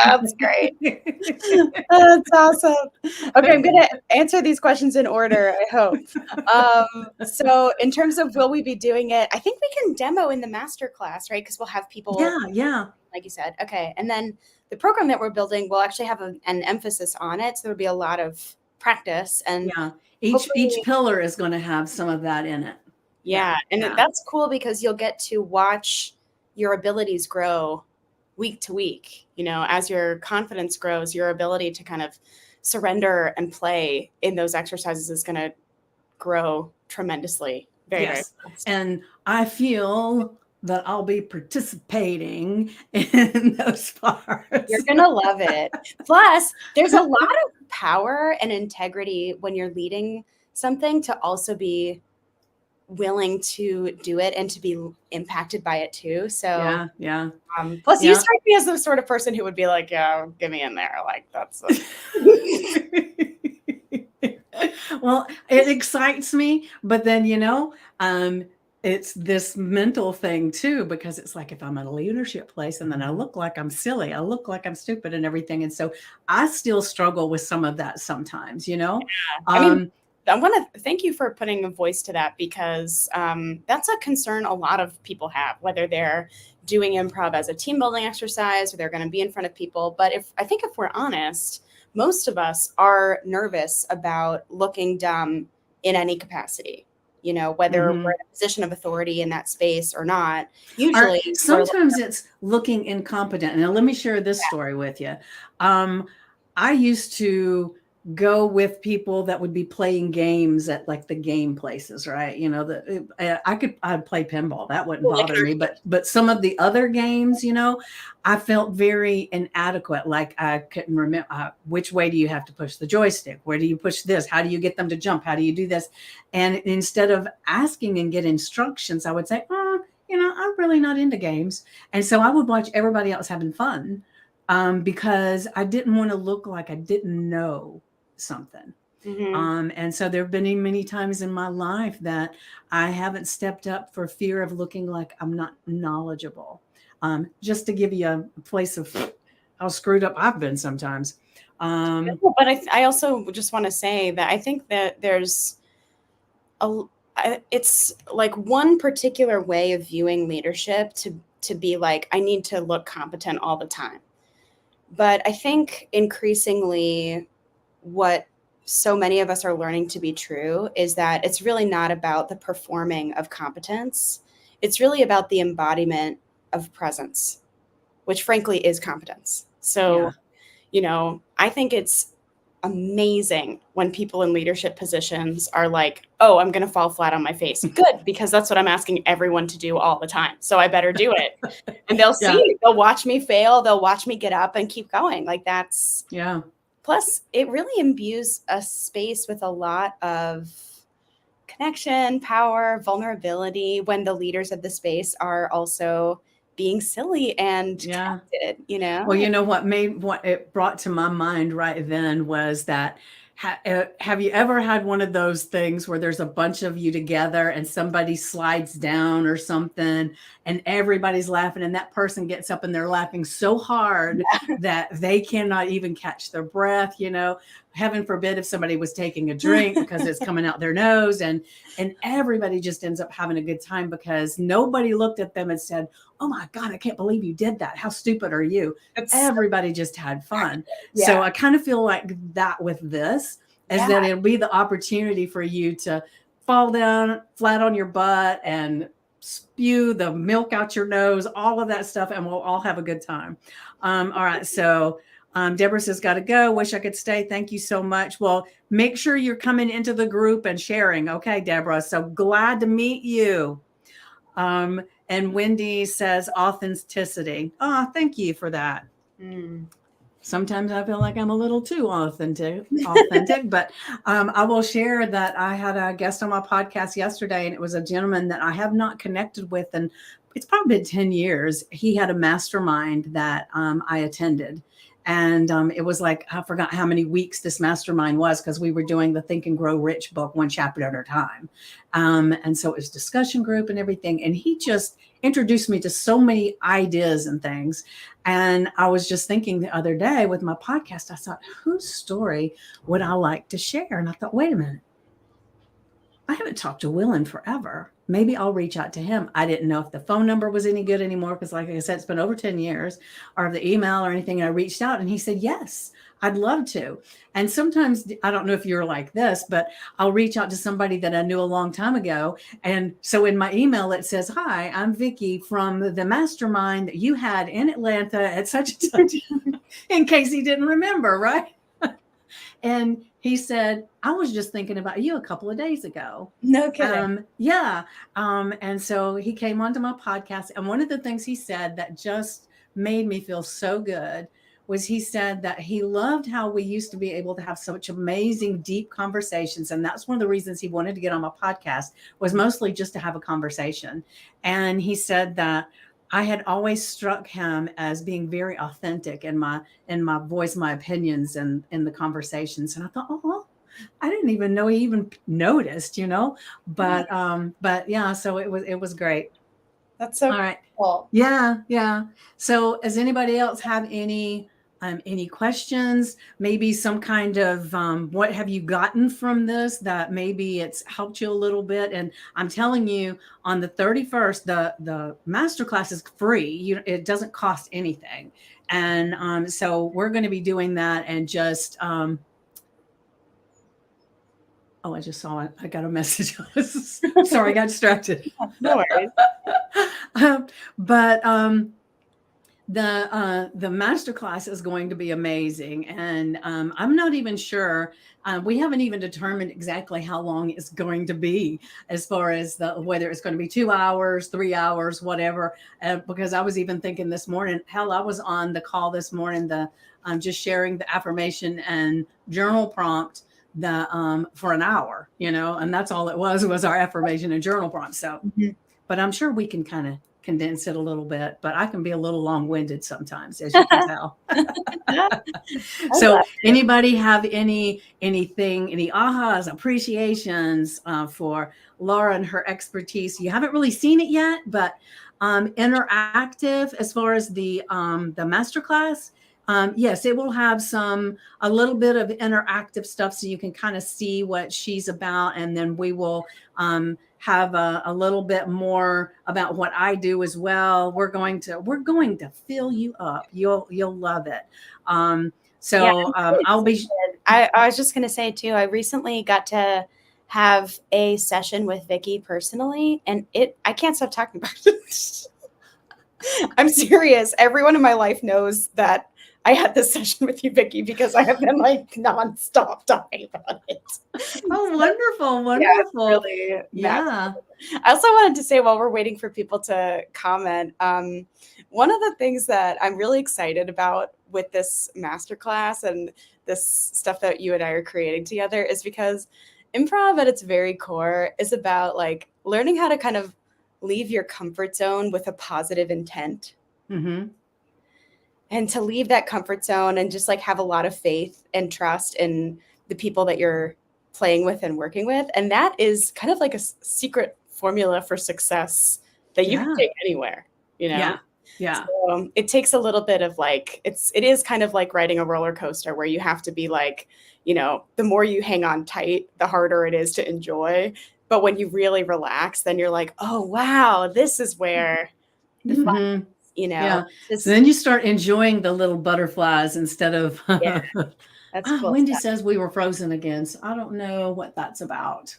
That's great. That's awesome. Okay, I'm going to answer these questions in order, I hope. So in terms of will we be doing it, I think we can demo in the master class, right? Because we'll have people, yeah, like you said. Okay, and then the program that we're building will actually have an emphasis on it. So there'll be a lot of practice. And each pillar is going to have some of that in it. Yeah, and that's cool because you'll get to watch your abilities grow week to week. As your confidence grows, your ability to kind of surrender and play in those exercises is going to grow tremendously. Very, very fast. And I feel that I'll be participating in those parts. You're going to love it. Plus, there's a lot of power and integrity when you're leading something to also be willing to do it and to be impacted by it too. So yeah. Plus you Yeah. strike me as the sort of person who would be like, yeah, get me in there. Like that's Well, it excites me, but then, it's this mental thing too, because it's like if I'm in a leadership place and then I look like I'm silly, I look like I'm stupid and everything. And so I still struggle with some of that sometimes, I mean, I want to thank you for putting a voice to that, because that's a concern a lot of people have, whether they're doing improv as a team building exercise or they're going to be in front of people. But if we're honest, most of us are nervous about looking dumb in any capacity, whether we're in a position of authority in that space or not. Usually, sometimes it's looking incompetent. Now, let me share this story with you. I used to go with people that would be playing games at like the game places, right? I'd play pinball. That wouldn't bother me. But some of the other games, I felt very inadequate. Like I couldn't remember which way do you have to push the joystick? Where do you push this? How do you get them to jump? How do you do this? And instead of asking and get instructions, I would say, I'm really not into games. And so I would watch everybody else having fun because I didn't want to look like I didn't know something. And so there have been many times in my life that I haven't stepped up for fear of looking like I'm not knowledgeable. Just to give you a place of how screwed up I've been sometimes. But I also just want to say that I think that there's it's like one particular way of viewing leadership to be like, I need to look competent all the time. But I think increasingly what so many of us are learning to be true is that it's really not about the performing of competence. It's really about the embodiment of presence, which frankly is competence. So, I think it's amazing when people in leadership positions are like, oh, I'm going to fall flat on my face. Good, because that's what I'm asking everyone to do all the time. So I better do it. And they'll see, they'll watch me fail. They'll watch me get up and keep going. Like that's, Plus, it really imbues a space with a lot of connection, power, vulnerability when the leaders of the space are also being silly and connected, Well, what it brought to my mind right then was that have you ever had one of those things where there's a bunch of you together and somebody slides down or something and everybody's laughing and that person gets up and they're laughing so hard that they cannot even catch their breath, heaven forbid if somebody was taking a drink because it's coming out their nose and everybody just ends up having a good time because nobody looked at them and said, oh my God, I can't believe you did that. How stupid are you? Everybody just had fun. So I kind of feel like that with this is that it'll be the opportunity for you to fall down flat on your butt and spew the milk out your nose, all of that stuff, and we'll all have a good time. All right. So Deborah says, got to go. Wish I could stay. Thank you so much. Well, make sure you're coming into the group and sharing. Okay, Deborah. So glad to meet you. And Wendy says authenticity. Oh, thank you for that. Sometimes I feel like I'm a little too authentic, but I will share that I had a guest on my podcast yesterday, and it was a gentleman that I have not connected with, and it's probably been 10 years. He had a mastermind that I attended. And it was like, I forgot how many weeks this mastermind was because we were doing the Think and Grow Rich book one chapter at a time. And so it was discussion group and everything. And he just introduced me to so many ideas and things. And I was just thinking the other day with my podcast, I thought, whose story would I like to share? And I thought, wait a minute. I haven't talked to Will in forever. Maybe I'll reach out to him. I didn't know if the phone number was any good anymore because, like I said, it's been over 10 years, or the email or anything. And I reached out and he said, yes, I'd love to. And sometimes, I don't know if you're like this, but I'll reach out to somebody that I knew a long time ago. And so in my email, it says, hi, I'm Vicki from the mastermind that you had in Atlanta at such and such, in case he didn't remember, right? And he said, I was just thinking about you a couple of days ago. No kidding. Yeah. And so he came onto my podcast. And one of the things he said that just made me feel so good was he said that he loved how we used to be able to have such amazing, deep conversations. And that's one of the reasons he wanted to get on my podcast, was mostly just to have a conversation. And he said that I had always struck him as being very authentic in my voice, my opinions, and in the conversations. And I thought, oh, I didn't even know he even noticed, but yeah, so it was great. That's so All right. cool. Yeah, yeah. So does anybody else have any questions? Maybe some kind of what have you gotten from this that maybe it's helped you a little bit? And I'm telling you, on the 31st, the masterclass is free. It doesn't cost anything. And so we're going to be doing that and just oh, I just saw it. I got a message. Sorry, I got distracted. No worries. But the masterclass is going to be amazing, and I'm not even sure. We haven't even determined exactly how long it's going to be, as far as whether it's going to be 2 hours, 3 hours, whatever. Because I was even thinking this morning, hell, I was on the call this morning, just sharing the affirmation and journal prompt for an hour, and that's all it was our affirmation and journal prompt. So, but I'm sure we can kind of condense it a little bit, but I can be a little long-winded sometimes, as you can tell. So anybody have anything, any ahas, appreciations for Laura and her expertise? You haven't really seen it yet, but interactive as far as the masterclass. Yes, it will have a little bit of interactive stuff, so you can kind of see what she's about, and then we will have a little bit more about what I do as well. We're going to fill you up. You'll love it. I'll be. I was just going to say too, I recently got to have a session with Vicki personally, and I can't stop talking about it. I'm serious. Everyone in my life knows that I had this session with you, Vicki, because I have been like nonstop talking about it. Oh, wonderful. Wonderful. Yeah, really yeah. I also wanted to say, while we're waiting for people to comment, one of the things that I'm really excited about with this masterclass and this stuff that you and I are creating together is because improv at its very core is about like learning how to kind of leave your comfort zone with a positive intent. Mm-hmm. And to leave that comfort zone and just like have a lot of faith and trust in the people that you're playing with and working with. And that is kind of like a secret formula for success that you can take anywhere, Yeah. So it takes a little bit of like, it is kind of like riding a roller coaster where you have to be like, the more you hang on tight, the harder it is to enjoy. But when you really relax, then you're like, oh, wow, this is where the fun, Yeah. So then you start enjoying the little butterflies instead of, that's cool. Wendy says we were frozen again. So I don't know what that's about.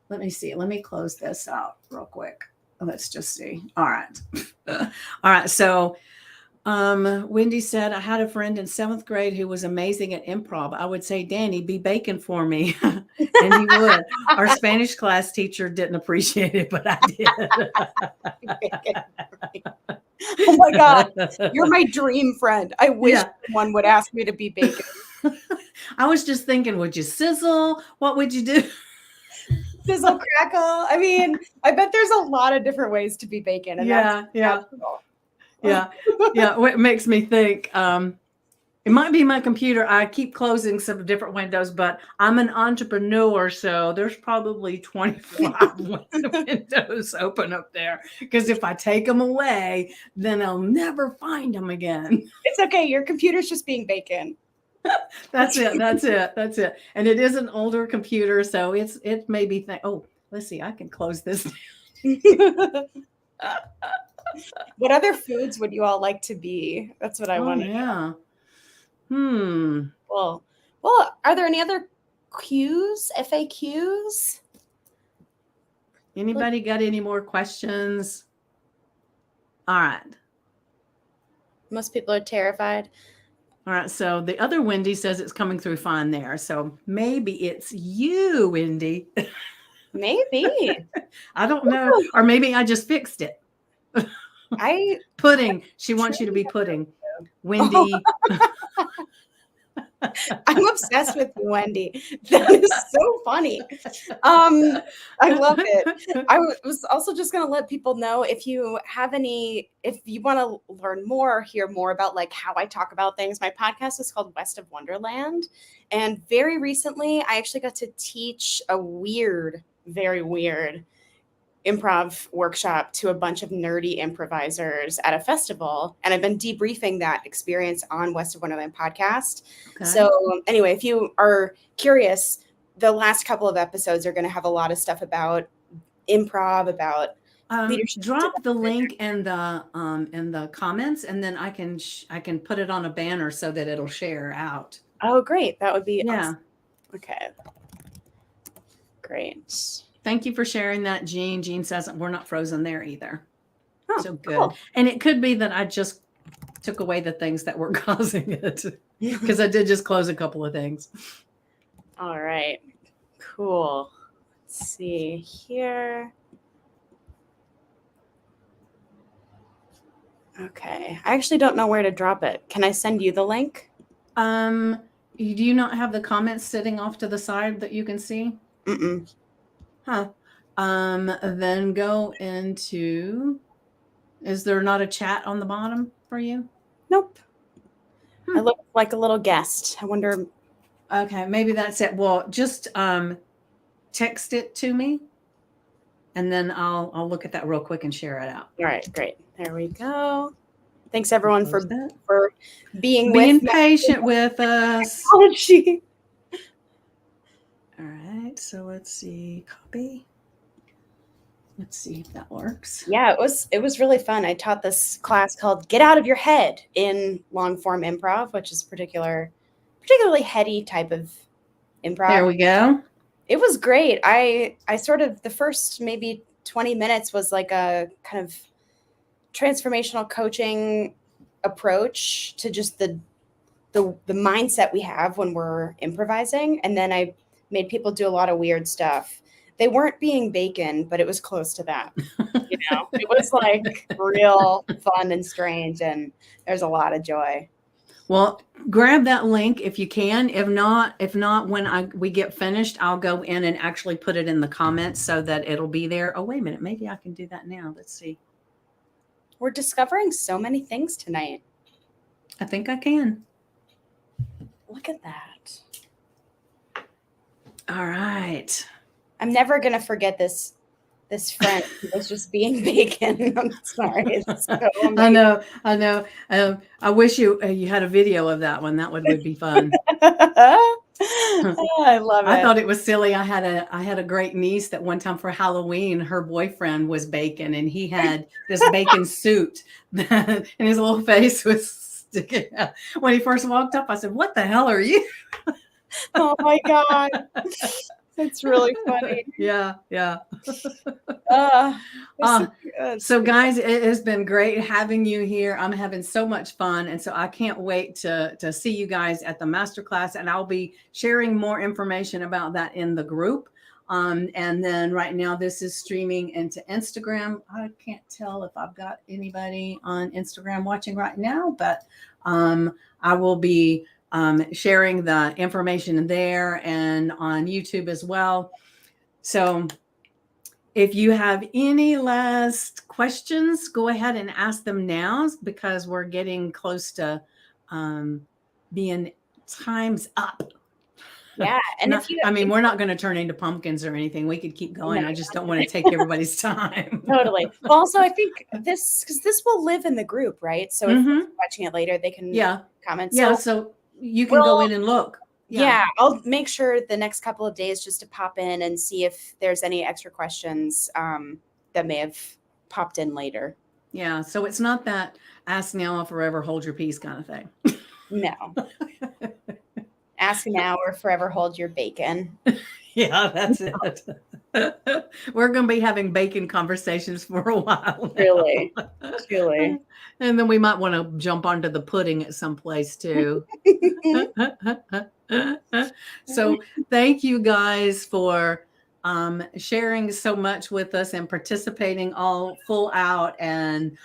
Let me see. Let me close this out real quick. Let's just see. All right. All right. So Wendy said, I had a friend in 7th grade who was amazing at improv. I would say, Danny, be bacon for me. And he would. Our Spanish class teacher didn't appreciate it, but I did. Oh my God. You're my dream friend. I wish someone would ask me to be bacon. I was just thinking, would you sizzle? What would you do? Sizzle, crackle. I mean, I bet there's a lot of different ways to be bacon. And Yeah. What makes me think, it might be my computer. I keep closing some different windows, but I'm an entrepreneur, so there's probably 25 windows open up there. Because if I take them away, then I'll never find them again. It's okay. Your computer's just being bacon. That's it. And it is an older computer, so it may be oh, let's see, I can close this down. What other foods would you all like to be? That's what I want to know. Well, are there any other FAQs? Anybody got any more questions? All right. Most people are terrified. All right. So the other Wendy says it's coming through fine there. So maybe it's you, Wendy. Maybe. I don't know. Or maybe I just fixed it. I Pudding. She wants you to be pudding. Wendy. I'm obsessed with you, Wendy. That is so funny. I love it. I was also just going to let people know if you want to learn more, hear more about like how I talk about things. My podcast is called West of Wonderland. And very recently, I actually got to teach a very weird improv workshop to a bunch of nerdy improvisers at a festival. And I've been debriefing that experience on West of Wonderland podcast. Okay. So anyway, if you are curious, the last couple of episodes are going to have a lot of stuff about improv, about leadership. Drop the link in the comments, and then I can put it on a banner so that it'll share out. Oh, great. That would be Yeah. awesome. Okay. Great. Thank you for sharing that, Jean. Jean says we're not frozen there either. Oh, So good. cool. And it could be that I just took away the things that were causing it, because I did just close a couple of things. All right. Cool. Let's see here. Okay. I actually don't know where to drop it. Can I send you the link? Do you not have the comments sitting off to the side that you can see? Mm-mm. Huh. Then go into, is there not a chat on the bottom for you? Nope. I look like a little guest. I wonder. Okay, maybe that's it. Well, just text it to me, and then I'll look at that real quick and share it out. All right, great. There we go. Thanks everyone for being with patient with us. Technology. All right, so let's see, copy. Let's see if that works. Yeah, it was really fun. I taught this class called Get Out of Your Head in long form improv, which is particularly heady type of improv. There we go. It was great. I sort of, the first maybe 20 minutes was like a kind of transformational coaching approach to just the mindset we have when we're improvising. And then I made people do a lot of weird stuff. They weren't being bacon, but it was close to that. You know, it was like real fun and strange, and there's a lot of joy. Well, grab that link if you can. If not, when we get finished, I'll go in and actually put it in the comments so that it'll be there. Oh, wait a minute. Maybe I can do that now. Let's see. We're discovering so many things tonight. I think I can. Look at that. All right. I'm never going to forget this friend who was just being bacon. I'm sorry. It's so amazing. I know. I wish you had a video of that one. That would be fun. I love it. I thought it was silly. I had a great niece that one time for Halloween, her boyfriend was bacon, and he had this bacon suit, and his little face was sticking out. When he first walked up, I said, "What the hell are you?" Oh my God. It's really funny. Yeah. So guys, it has been great having you here. I'm having so much fun. And so I can't wait to see you guys at the masterclass. And I'll be sharing more information about that in the group. And then right now this is streaming into Instagram. I can't tell if I've got anybody on Instagram watching right now, but I will be sharing the information there and on YouTube as well. So if you have any last questions, go ahead and ask them now, because we're getting close to being time's up. Yeah. And we're not going to turn into pumpkins or anything. We could keep going. No. I just don't want to take everybody's time. Totally. Well, also, I think this will live in the group, right? So if they're watching it later, they can comment. Yeah. So you can go in and look. Yeah, I'll make sure the next couple of days just to pop in and see if there's any extra questions that may have popped in later. Yeah, so it's not that ask now or forever hold your peace kind of thing. No. Ask now or forever hold your bacon. Yeah, that's it. We're going to be having bacon conversations for a while Truly, now. truly. And then we might want to jump onto the pudding at some place too. So thank you guys for sharing so much with us and participating all full out. And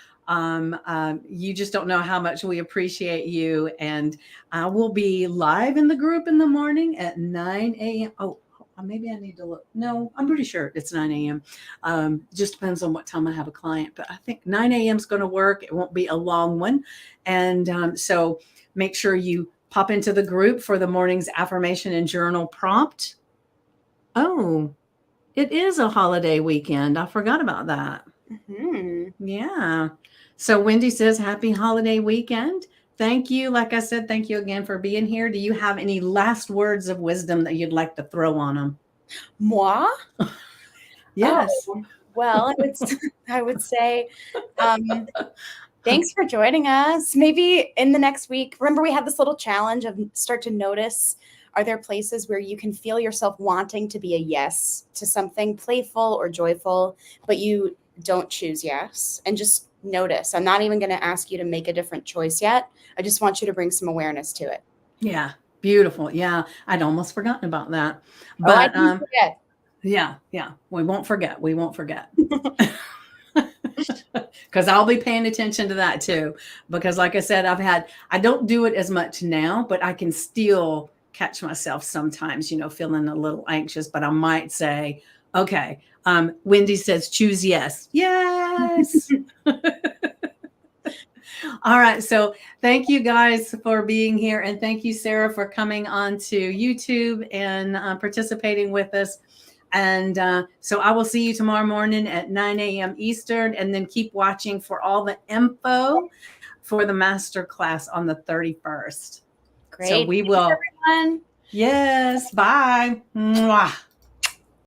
you just don't know how much we appreciate you. And I will be live in the group in the morning at 9 a.m. Oh, maybe I need to look. No, I'm pretty sure it's 9 a.m. Just depends on what time I have a client, but I think 9 a.m. is going to work. It won't be a long one. And so make sure you pop into the group for the morning's affirmation and journal prompt. Oh, it is a holiday weekend. I forgot about that. Mm-hmm. Yeah. So Wendy says, happy holiday weekend. Thank you. Like I said, thank you again for being here. Do you have any last words of wisdom that you'd like to throw on them? Moi? Yes. Oh, well, I would say, thanks for joining us. Maybe in the next week, remember we had this little challenge of start to notice, are there places where you can feel yourself wanting to be a yes to something playful or joyful, but you don't choose yes? And just notice. I'm not even going to ask you to make a different choice yet. I just want you to bring some awareness to it. Yeah. Beautiful. Yeah. I'd almost forgotten about that. Oh, I But didn't forget. yeah. We won't forget. We won't forget. Because I'll be paying attention to that too. Because like I said, I don't do it as much now, but I can still catch myself sometimes, feeling a little anxious, but I might say, okay, Wendy says, choose yes. Yes. All right. So thank you guys for being here. And thank you, Sarah, for coming on to YouTube and participating with us. And so I will see you tomorrow morning at 9 a.m. Eastern, and then keep watching for all the info for the master class on the 31st. Great. So we will. Thanks, everyone. Yes. Bye. Mwah.